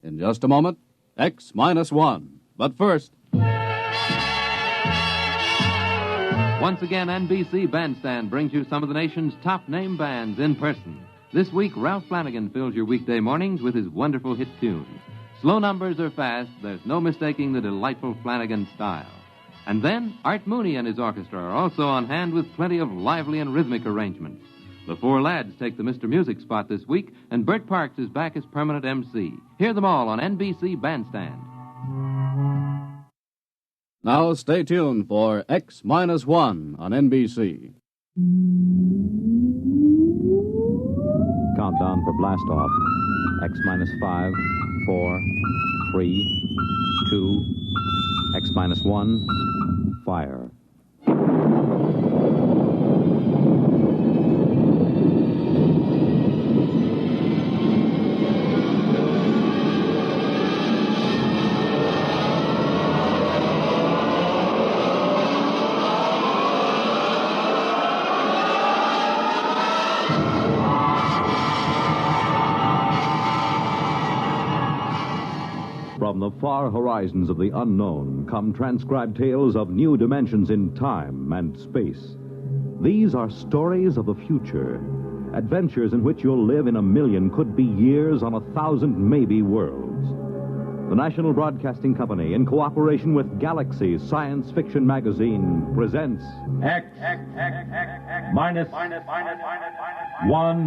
In just a moment, X-1. But first... Once again, NBC Bandstand brings you some of the nation's top name bands in person. This week, Ralph Flanagan fills your weekday mornings with his wonderful hit tunes. Slow numbers or fast, there's no mistaking the delightful Flanagan style. And then, Art Mooney and his orchestra are also on hand with plenty of lively and rhythmic arrangements. The four lads take the Mr. Music spot this week, and Bert Parks is back as permanent MC. Hear them all on NBC Bandstand. Now stay tuned for X-1 on NBC. Countdown for blast off. X-5, 4, 3, 2, X-1, fire. From the far horizons of the unknown come transcribed tales of new dimensions in time and space. These are stories of the future, adventures in which you'll live in a million, could be years, on 1,000 maybe worlds. The National Broadcasting Company, in cooperation with Galaxy Science Fiction Magazine, presents X minus one.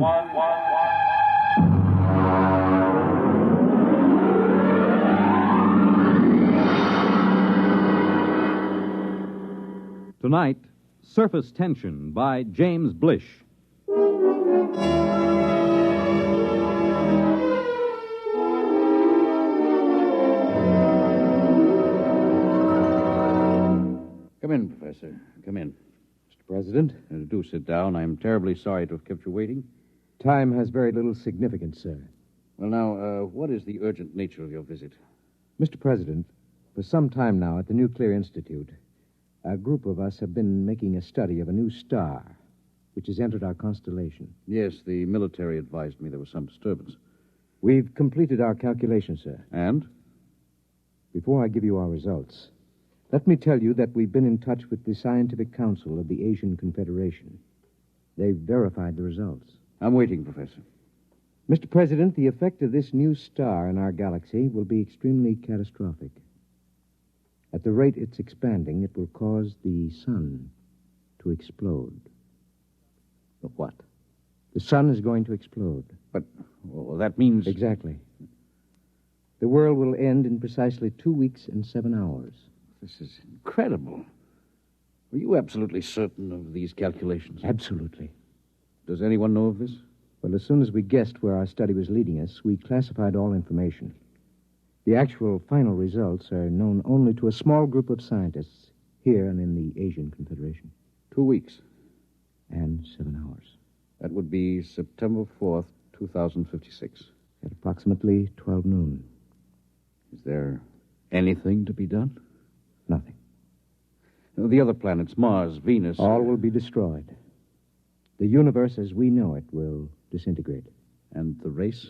Tonight, Surface Tension by James Blish. Come in, Professor. Come in. Mr. President, Do sit down. I'm terribly sorry to have kept you waiting. time has very little significance, sir. Well, now, what is the urgent nature of your visit? Mr. President, for some time now at the Nuclear Institute, a group of us have been making a study of a new star, which has entered our constellation. Yes, the military advised me there was some disturbance. We've completed our calculations, sir. And? Before I give you our results, let me tell you that we've been in touch with the Scientific Council of the Asian Confederation. They've verified the results. I'm waiting, Professor. Mr. President, the effect of this new star in our galaxy will be extremely catastrophic. At the rate it's expanding, it will cause the sun to explode. The what? The sun is going to explode. But, well, that means... Exactly. The world will end in precisely 2 weeks and 7 hours. This is incredible. Were you absolutely certain of these calculations? Absolutely. Does anyone know of this? Well, as soon as we guessed where our study was leading us, we classified all information. The actual final results are known only to a small group of scientists here and in the Asian Confederation. 2 weeks. And 7 hours. That would be September 4th, 2056. At approximately 12 noon. Is there anything to be done? Nothing. The other planets, Mars, Venus... All will be destroyed. The universe as we know it will disintegrate. And the race?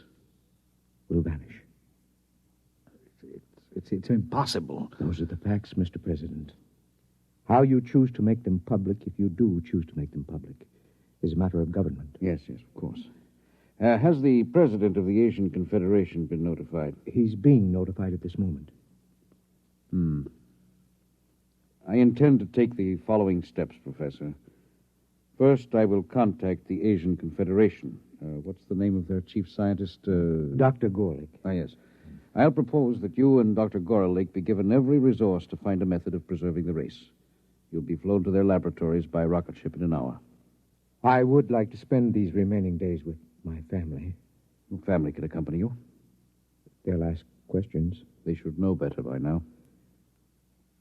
Will vanish. It's impossible. Those are the facts, Mr. President. How you choose to make them public, if you do choose to make them public, is a matter of government. Yes, of course. Has the president of the Asian Confederation been notified? He's being notified at this moment. I intend to take the following steps, Professor. First, I will contact the Asian Confederation. What's the name of their chief scientist? Dr. Gorlick. Yes. I'll propose that you and Dr. Gorlick be given every resource to find a method of preserving the race. You'll be flown to their laboratories by rocket ship in an hour. I would like to spend these remaining days with my family. Your family can accompany you. They'll ask questions. They should know better by now.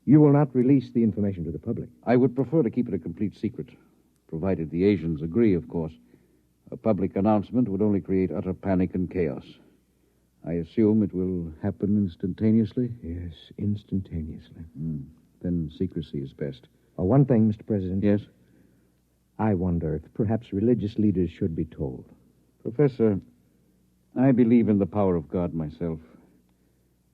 You will not release the information to the public. I would prefer to keep it a complete secret, provided the Asians agree, of course. A public announcement would only create utter panic and chaos. I assume it will happen instantaneously? Yes, instantaneously. Then secrecy is best. One thing, Mr. President. Yes? I wonder if perhaps religious leaders should be told. Professor, I believe in the power of God myself.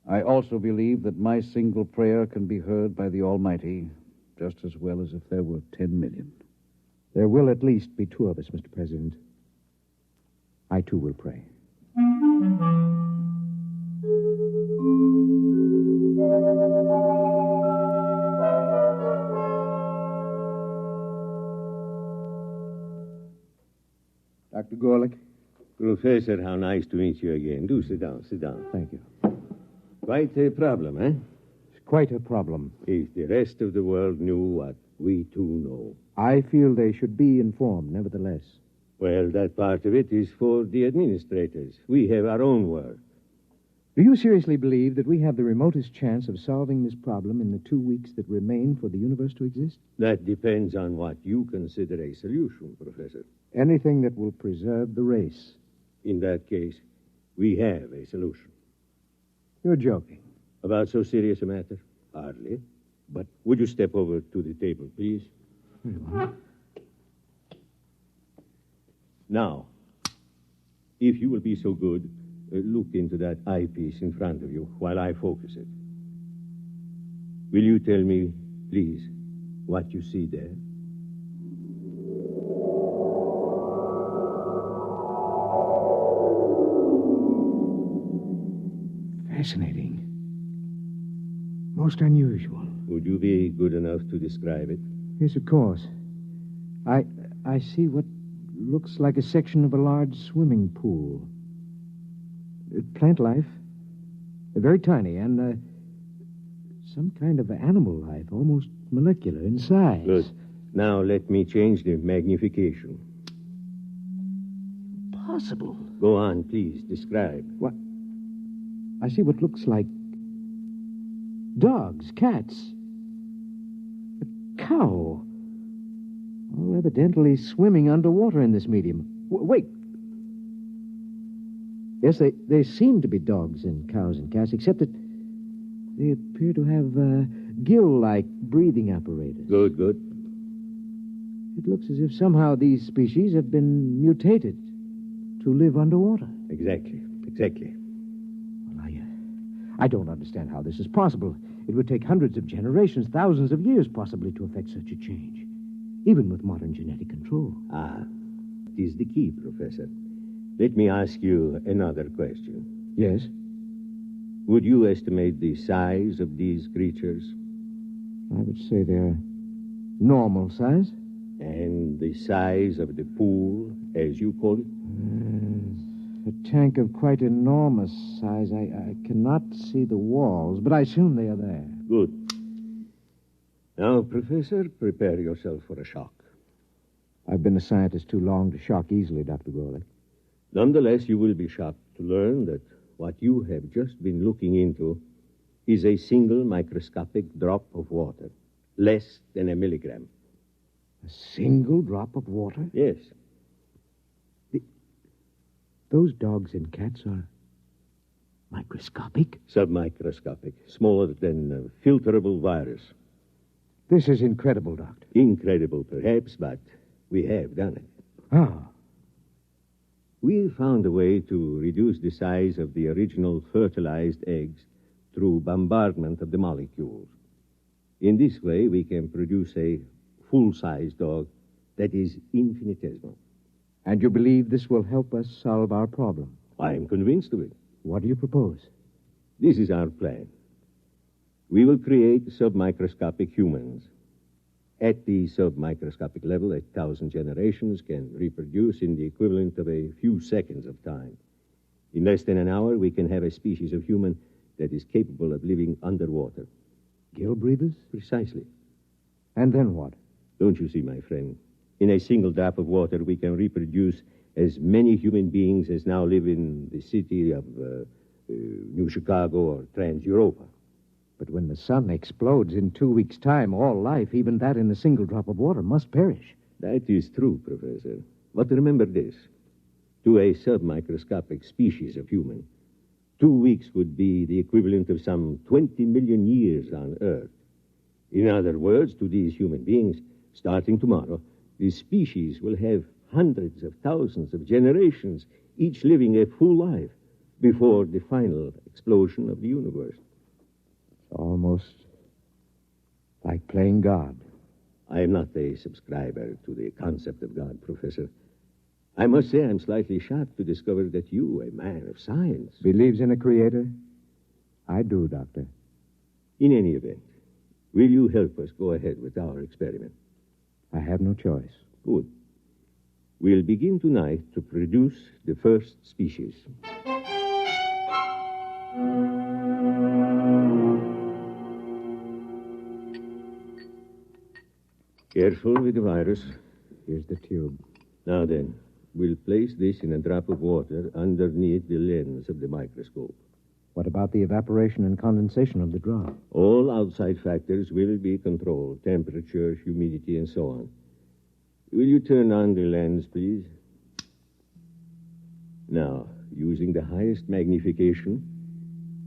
I also believe that my single prayer can be heard by the Almighty just as well as if there were 10 million. There will at least be 2 of us, Mr. President. I, too, will pray. Dr. Gorlick? Professor, how nice to meet you again. Do sit down, sit down. Thank you. Quite a problem, eh? It's quite a problem. If the rest of the world knew what we too know. I feel they should be informed, nevertheless. Well, that part of it is for the administrators. We have our own work. Do you seriously believe that we have the remotest chance of solving this problem in the 2 weeks that remain for the universe to exist? That depends on what you consider a solution, Professor. Anything that will preserve the race. In that case, we have a solution. You're joking. About so serious a matter? Hardly. But would you step over to the table, please? Now, if you will be so good, look into that eyepiece in front of you while I focus it. Will you tell me, please, what you see there? Fascinating. Most unusual. Would you be good enough to describe it? Yes, of course. I see what looks like a section of a large swimming pool. Plant life. Very tiny, and some kind of animal life, almost molecular in size. Good. Now let me change the magnification. Possible. Go on, please. Describe. What? I see what looks like dogs, cats, a cow. All evidently swimming underwater in this medium. Wait. Yes, they seem to be dogs and cows and cats, except that they appear to have gill-like breathing apparatus. Good, good. It looks as if somehow these species have been mutated to live underwater. Exactly. Well, I don't understand how this is possible. It would take hundreds of generations, thousands of years, possibly, to effect such a change, even with modern genetic control. It is the key, Professor. Let me ask you another question. Yes? Would you estimate the size of these creatures? I would say they're normal size. And the size of the pool, as you call it? A tank of quite enormous size. I cannot see the walls, but I assume they are there. Good. Now, Professor, prepare yourself for a shock. I've been a scientist too long to shock easily, Dr. Gorlick. Nonetheless, you will be shocked to learn that what you have just been looking into is a single microscopic drop of water, less than a milligram. A single drop of water? Yes. Those dogs and cats are microscopic? Submicroscopic, smaller than a filterable virus. This is incredible, Doctor. Incredible, perhaps, but we have done it. Ah. We found a way to reduce the size of the original fertilized eggs through bombardment of the molecules. In this way, we can produce a full-size dog that is infinitesimal. And you believe this will help us solve our problem? I am convinced of it. What do you propose? This is our plan. We will create submicroscopic humans. At the submicroscopic level, 1,000 generations can reproduce in the equivalent of a few seconds of time. In less than an hour, we can have a species of human that is capable of living underwater. Gill breathers? Precisely. And then what? Don't you see, my friend? In a single drop of water, we can reproduce as many human beings as now live in the city of New Chicago or Trans-Europa. But when the sun explodes in 2 weeks' time, all life, even that in a single drop of water, must perish. That is true, Professor. But remember this. To a submicroscopic species of human, 2 weeks would be the equivalent of some 20 million years on Earth. In other words, to these human beings, starting tomorrow, the species will have hundreds of thousands of generations, each living a full life. before the final explosion of the universe. It's almost like playing God. I am not a subscriber to the concept of God, Professor. I must say I'm slightly shocked to discover that you, a man of science... Believes in a creator? I do, Doctor. In any event, will you help us go ahead with our experiment? I have no choice. Good. We'll begin tonight to produce the first species. Careful with the virus. Here's the tube. Now then, we'll place this in a drop of water underneath the lens of the microscope. What about the evaporation and condensation of the drop? All outside factors will be controlled, temperature, humidity, and so on. Will you turn on the lens, please? Now, using the highest magnification,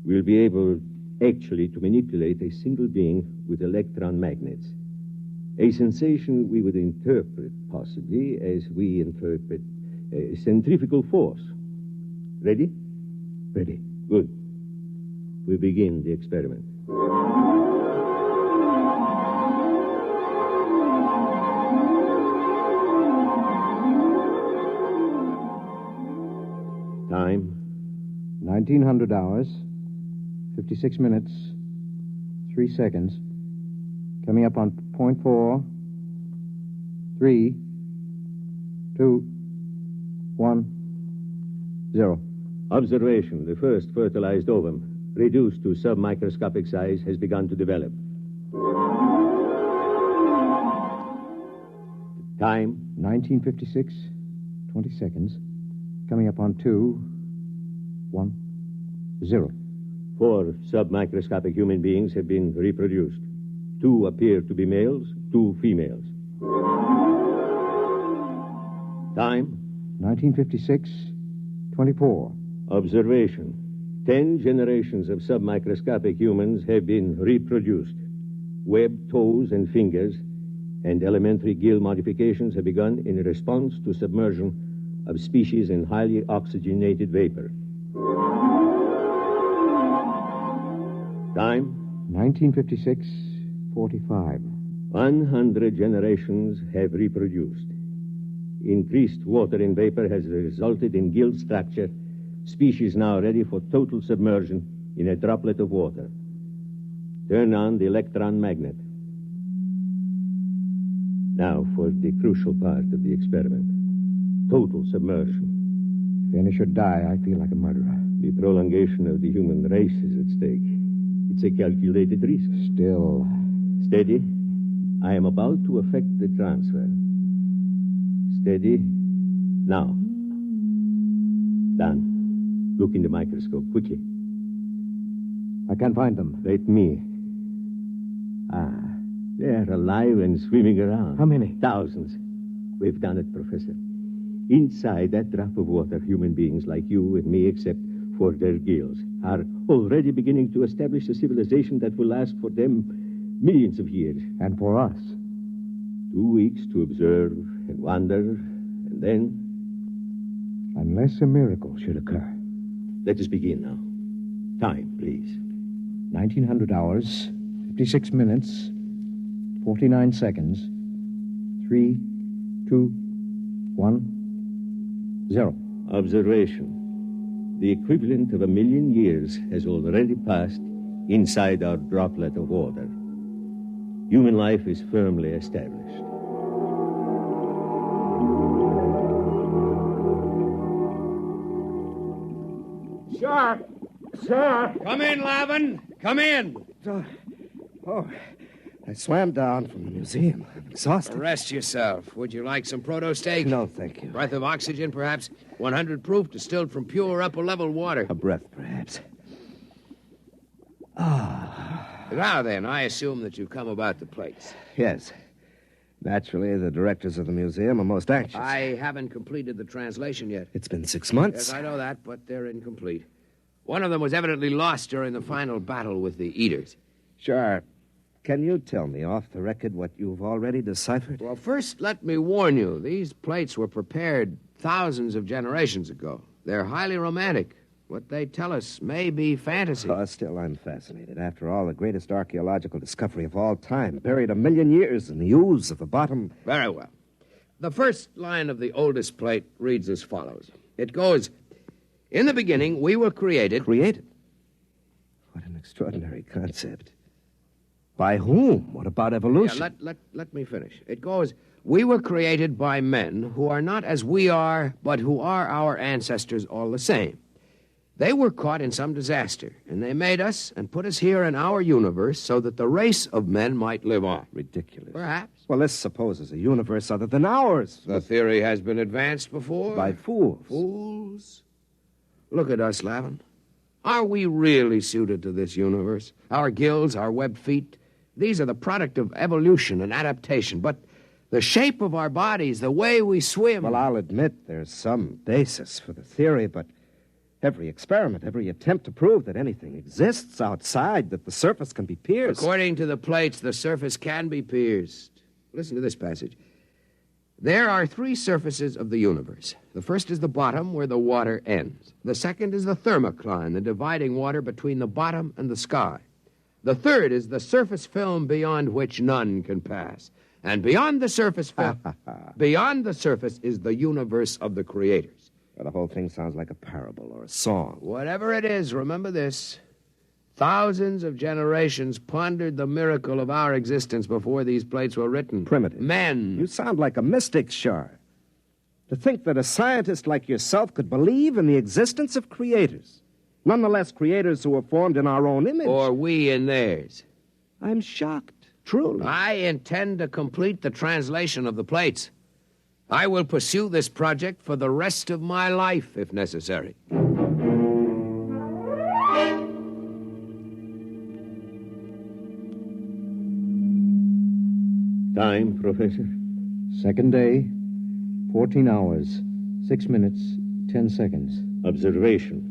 we'll be able actually to manipulate a single being with electron magnets. A sensation we would interpret, possibly, as we interpret a centrifugal force. Ready? Ready. Good. We begin the experiment. Time? 1900 hours, 56 minutes, 3 seconds. Coming up on 0.4, 3, 2, 1, 0. Observation. The first fertilized ovum, reduced to submicroscopic size, has begun to develop. Time? 1956, 20 seconds. Coming up on 2, 1, 0. 4 submicroscopic human beings have been reproduced. 2 appear to be males, 2 females. Time? 1956, 24. Observation. 10 generations of submicroscopic humans have been reproduced. Webbed toes and fingers and elementary gill modifications have begun in response to submersion of species in highly oxygenated vapor. Time? 1956, 45. 100 generations have reproduced. Increased water in vapor has resulted in gill structure, species now ready for total submersion in a droplet of water. Turn on the electron magnet. Now for the crucial part of the experiment. Total submersion. If any should die, I feel like a murderer. The prolongation of the human race is at stake. It's a calculated risk. Still. Steady. I am about to effect the transfer. Steady. Now. Done. Look in the microscope, quickly. I can't find them. Let me. They're alive and swimming around. How many? Thousands. We've done it, Professor. Inside that drop of water, human beings like you and me, except for their gills, are already beginning to establish a civilization that will last for them millions of years. And for us? 2 weeks to observe and wonder, and then... Unless a miracle should occur. Let us begin now. Time, please. 1900 hours, 56 minutes, 49 seconds, 3, 2, 1, 0. Observation. The equivalent of 1,000,000 years has already passed inside our droplet of water. Human life is firmly established. Sir! Sir! Come in, Lavin. Come in. I swam down from the museum. I'm exhausted. Rest yourself. Would you like some proto steak? No, thank you. Breath of oxygen, perhaps? 100 proof, distilled from pure upper-level water. A breath, perhaps. Now then, I assume that you've come about the plates. Yes. Naturally, the directors of the museum are most anxious. I haven't completed the translation yet. It's been 6 months. Yes, I know that, but they're incomplete. One of them was evidently lost during the final battle with the Eaters. Sure. Can you tell me off the record what you've already deciphered? Well, first, let me warn you. These plates were prepared thousands of generations ago. They're highly romantic. What they tell us may be fantasy. Still, I'm fascinated. After all, the greatest archaeological discovery of all time, buried 1,000,000 years in the ooze of the bottom. Very well. The first line of the oldest plate reads as follows. It goes, "In the beginning, we were created." Created? What an extraordinary concept. By whom? What about evolution? Yeah, let me finish. It goes, "We were created by men who are not as we are, but who are our ancestors all the same. They were caught in some disaster, and they made us and put us here in our universe so that the race of men might live on." Ridiculous. Perhaps. Well, this supposes a universe other than ours. The theory has been advanced before. By fools. Fools? Look at us, Lavin. Are we really suited to this universe? Our gills, our webbed feet, these are the product of evolution and adaptation. But the shape of our bodies, the way we swim... Well, I'll admit there's some basis for the theory, but every experiment, every attempt to prove that anything exists outside, that the surface can be pierced... According to the plates, the surface can be pierced. Listen to this passage. "There are 3 surfaces of the universe. The first is the bottom, where the water ends. The second is the thermocline, the dividing water between the bottom and the sky. The third is the surface film beyond which none can pass. And beyond the surface film, beyond the surface is the universe of the creators." Well, the whole thing sounds like a parable or a song. Whatever it is, remember this. Thousands of generations pondered the miracle of our existence before these plates were written. Primitive. Men. You sound like a mystic, Shar. To think that a scientist like yourself could believe in the existence of creators. Nonetheless, creators who were formed in our own image. Or we in theirs. I'm shocked, truly. I intend to complete the translation of the plates. I will pursue this project for the rest of my life, if necessary. Time, Professor? Second day, 14 hours, 6 minutes, 10 seconds. Observation.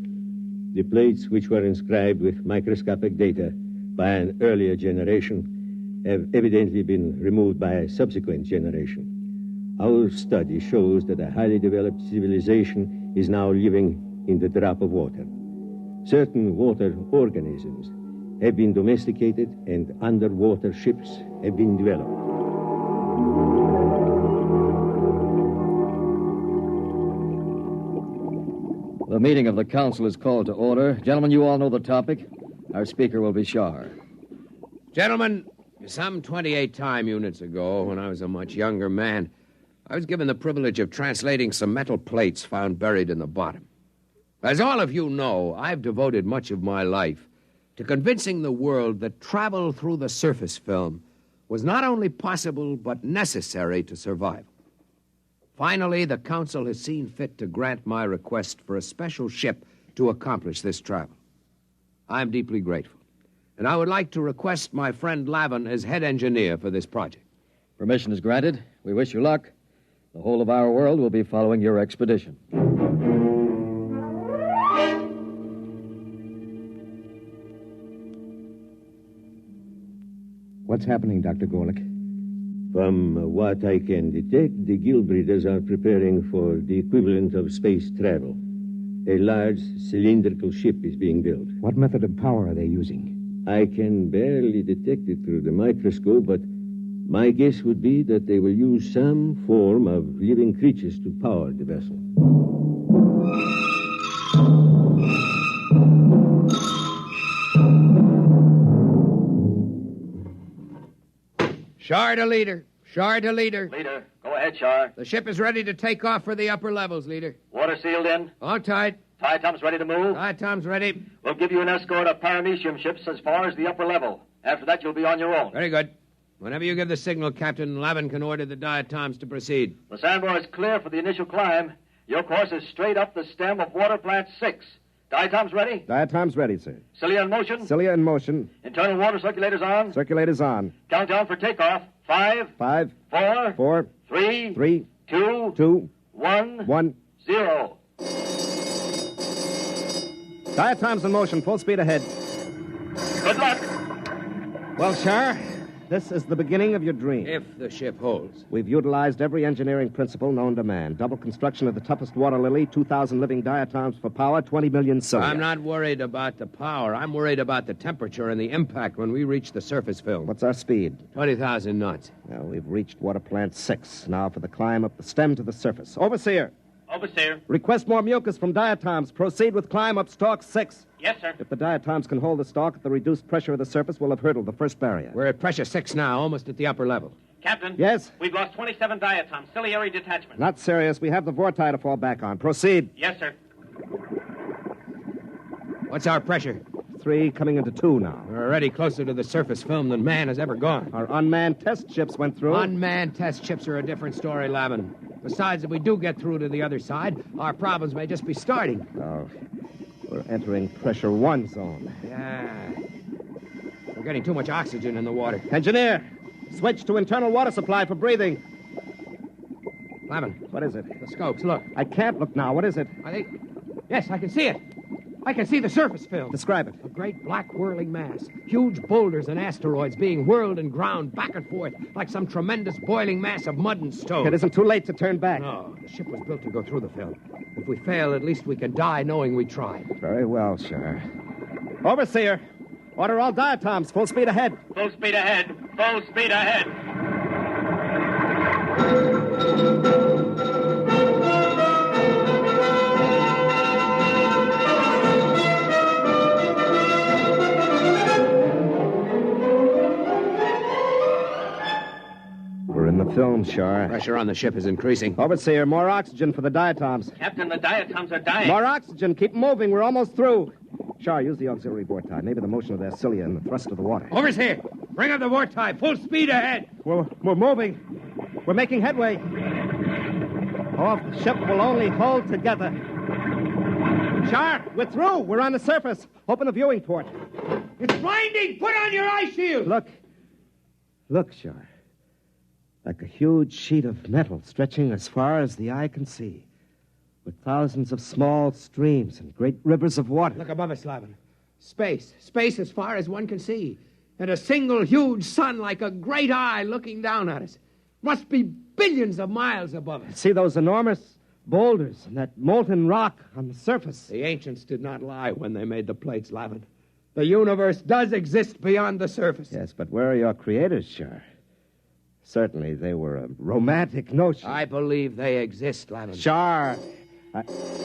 The plates which were inscribed with microscopic data by an earlier generation have evidently been removed by a subsequent generation. Our study shows that a highly developed civilization is now living in the drop of water. Certain water organisms have been domesticated and underwater ships have been developed. The meeting of the council is called to order. Gentlemen, you all know the topic. Our speaker will be Shar. Gentlemen, some 28 time units ago, when I was a much younger man, I was given the privilege of translating some metal plates found buried in the bottom. As all of you know, I've devoted much of my life to convincing the world that travel through the surface film was not only possible but necessary to survival. Finally, the council has seen fit to grant my request for a special ship to accomplish this travel. I'm deeply grateful, and I would like to request my friend Lavin as head engineer for this project. Permission is granted. We wish you luck. The whole of our world will be following your expedition. What's happening, Dr. Gorlick? From what I can detect, the gill breeders are preparing for the equivalent of space travel. A large cylindrical ship is being built. What method of power are they using? I can barely detect it through the microscope, but my guess would be that they will use some form of living creatures to power the vessel. Shar to leader. Shar to leader. Leader, go ahead, Shar. The ship is ready to take off for the upper levels, leader. Water sealed in. All tight. Tom's ready to move. Tom's ready. We'll give you an escort of paramecium ships as far as the upper level. After that, you'll be on your own. Very good. Whenever you give the signal, Captain, Lavin can order the diatoms to proceed. The Sandbar is clear for the initial climb. Your course is straight up the stem of Water Plant 6. Diatoms ready? Diatom's ready, sir. Cilia in motion? Cilia in motion. Internal water circulators on? Circulators on. Countdown for takeoff. 5, 5, 4, 4, 3, 3, 2, 2, 1, 1. 0. Diatom's in motion. Full speed ahead. Good luck. Well, Shar, This is the beginning of your dream. If the ship holds. We've utilized every engineering principle known to man. Double construction of the toughest water lily, 2,000 living diatoms for power, 20 million cilia. I'm not worried about the power. I'm worried about the temperature and the impact when we reach the surface film. What's our speed? 20,000 knots. Well, we've reached water plant 6. Now for the climb up the stem to the surface. Overseer. Overseer. Request more mucus from diatoms. Proceed with climb up stalk 6. Yes, sir. If the diatoms can hold the stalk at the reduced pressure of the surface, we'll have hurdled the first barrier. We're at pressure 6 now, almost at the upper level. Captain. Yes? We've lost 27 diatoms. Ciliary detachment. Not serious. We have the vorti to fall back on. Proceed. Yes, sir. What's our pressure? 3 coming into 2 now. We're already closer to the surface film than man has ever gone. Our unmanned test ships went through. Unmanned test ships are a different story, Lavin. Besides, if we do get through to the other side, our problems may just be starting. Oh, we're entering pressure 1 zone. Yeah. We're getting too much oxygen in the water. Engineer, switch to internal water supply for breathing. Lavin. What is it? The scopes, look. I can't look now. What is it? I think... Yes, I can see it. I can see the surface film. Describe it. A great black whirling mass. Huge boulders and asteroids being whirled and ground back and forth like some tremendous boiling mass of mud and stone. It isn't too late to turn back. No, the ship was built to go through the film. If we fail, at least we can die knowing we tried. Very well, sir. Overseer, order all diatoms. Full speed ahead. Full speed ahead. Full speed ahead. The film, Shar. Pressure on the ship is increasing. Overseer, more oxygen for the diatoms. Captain, the diatoms are dying. More oxygen. Keep moving. We're almost through. Shar, use the auxiliary vorti. Maybe the motion of their cilia and the thrust of the water. Overseer, bring up the vorti. Full speed ahead. We're moving. We're making headway. Oh, if the ship will only hold together. Shar, we're through. We're on the surface. Open the viewing port. It's blinding. Put on your eye shield. Look, Shar. Like a huge sheet of metal stretching as far as the eye can see, with thousands of small streams and great rivers of water. Look above us, Lavin. Space. Space as far as one can see. And a single huge sun like a great eye looking down at us. Must be billions of miles above us. See those enormous boulders and that molten rock on the surface? The ancients did not lie when they made the plates, Lavin. The universe does exist beyond the surface. Yes, but where are your creators, Shar? Certainly, they were a romantic notion. I believe they exist, Lavin. Shar.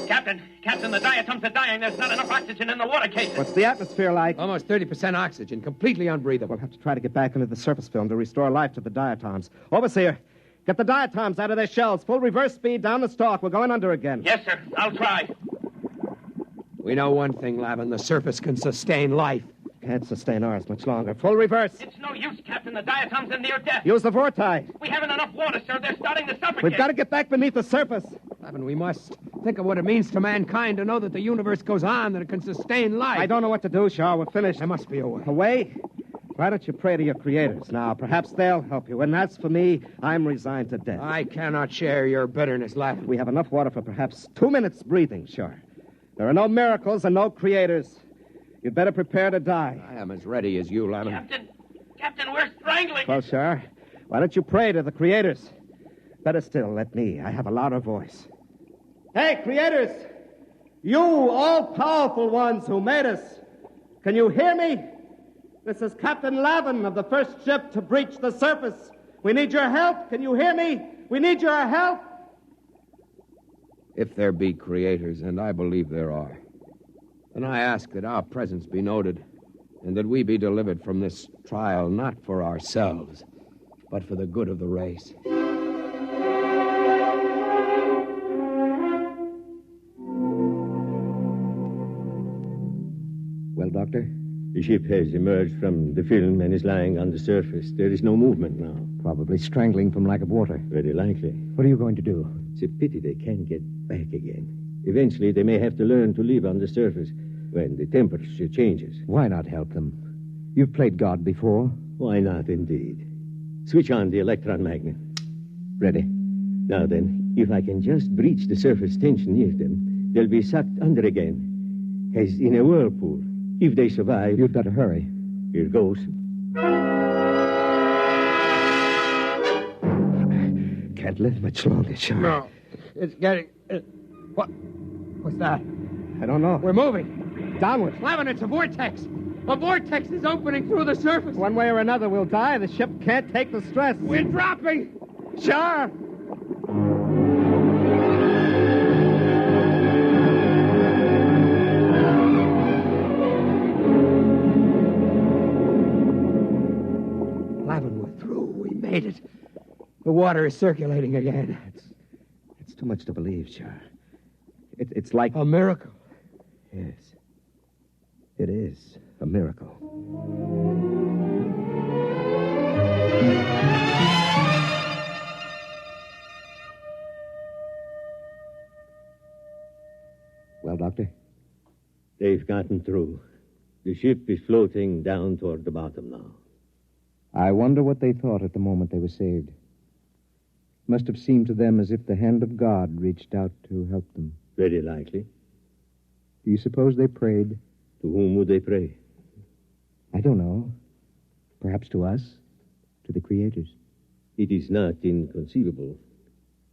Captain, the diatoms are dying. There's not enough oxygen in the water cases. What's the atmosphere like? Almost 30% oxygen, completely unbreathable. We'll have to try to get back into the surface film to restore life to the diatoms. Overseer, get the diatoms out of their shells. Full reverse speed down the stalk. We're going under again. Yes, sir. I'll try. We know one thing, Lavin. The surface can sustain life. Can't sustain ours much longer. Full reverse. It's no use, Captain. The diatoms are near death. Use the vorti. We haven't enough water, sir. They're starting to suffocate. We've got to get back beneath the surface. Lavin, we must think of what it means to mankind to know that the universe goes on, that it can sustain life. I don't know what to do, Shaw. We're finished. There must be a way. A way? Why don't you pray to your creators now? Perhaps they'll help you. And as for me, I'm resigned to death. I cannot share your bitterness, Lavin. We have enough water for perhaps 2 minutes breathing, Shaw. There are no miracles and no creators. You'd better prepare to die. I am as ready as you, Lavin. Captain, we're strangling. Well, Shar, why don't you pray to the creators? Better still, let me. I have a louder voice. Hey, creators! You all-powerful ones who made us, can you hear me? This is Captain Lavin of the first ship to breach the surface. We need your help. Can you hear me? We need your help. If there be creators, and I believe there are, then I ask that our presence be noted, and that we be delivered from this trial not for ourselves, but for the good of the race. Well, Doctor? The ship has emerged from the film and is lying on the surface. There is no movement now. Probably strangling from lack of water. Very likely. What are you going to do? It's a pity they can't get back again. Eventually, they may have to learn to live on the surface when the temperature changes. Why not help them? You've played God before. Why not, indeed? Switch on the electron magnet. Ready. Now then, if I can just breach the surface tension near them, they'll be sucked under again, as in a whirlpool. If they survive... You'd better hurry. Here goes. can't live much longer, Char. No. It's getting... What's that? I don't know. We're moving. Downward. Flavin, it's a vortex. A vortex is opening through the surface. One way or another, we'll die. The ship can't take the stress. We're dropping. Char! Flavin, we're through. We made it. The water is circulating again. It's too much to believe, Char. It's like... A miracle. Yes. It is a miracle. Well, Doctor? They've gotten through. The ship is floating down toward the bottom now. I wonder what they thought at the moment they were saved. Must have seemed to them as if the hand of God reached out to help them. Very likely. Do you suppose they prayed? To whom would they pray? I don't know. Perhaps to us? To the creators? It is not inconceivable.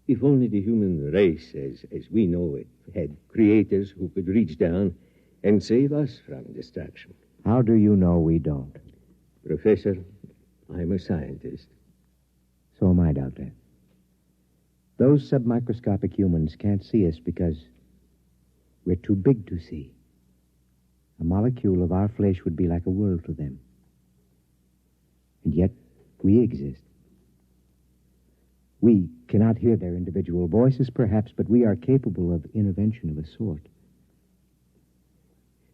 If only the human race, as we know it, had creators who could reach down and save us from destruction. How do you know we don't? Professor, I'm a scientist. So am I, Doctor. Those submicroscopic humans can't see us because we're too big to see. A molecule of our flesh would be like a world to them. And yet, we exist. We cannot hear their individual voices, perhaps, but we are capable of intervention of a sort.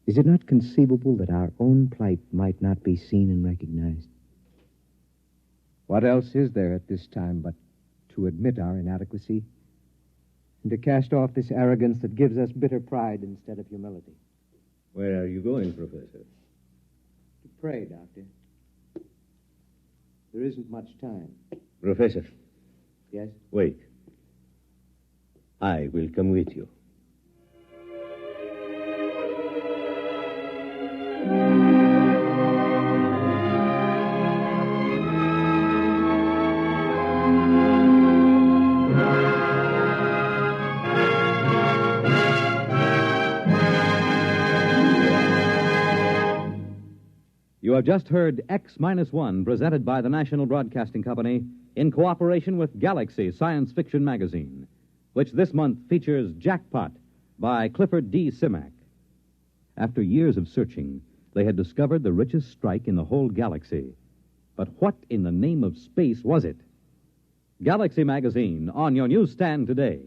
Is it not conceivable that our own plight might not be seen and recognized? What else is there at this time but to admit our inadequacy and to cast off this arrogance that gives us bitter pride instead of humility? Where are you going, Professor? To pray, Doctor. There isn't much time. Professor. Yes? Wait. I will come with you. You have just heard X-1, presented by the National Broadcasting Company in cooperation with Galaxy Science Fiction Magazine, which this month features Jackpot by Clifford D. Simak. After years of searching, they had discovered the richest strike in the whole galaxy. But what in the name of space was it? Galaxy Magazine, on your newsstand today.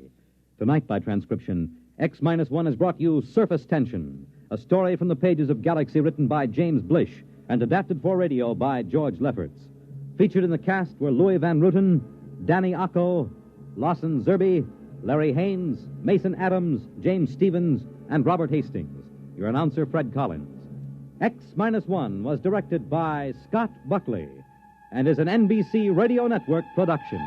Tonight, by transcription, X-1 has brought you Surface Tension, a story from the pages of Galaxy written by James Blish and adapted for radio by George Lefferts. Featured in the cast were Louis Van Ruten, Danny Acco, Lawson Zerby, Larry Haynes, Mason Adams, James Stevens, and Robert Hastings. Your announcer, Fred Collins. X-1 was directed by Scott Buckley and is an NBC Radio Network production.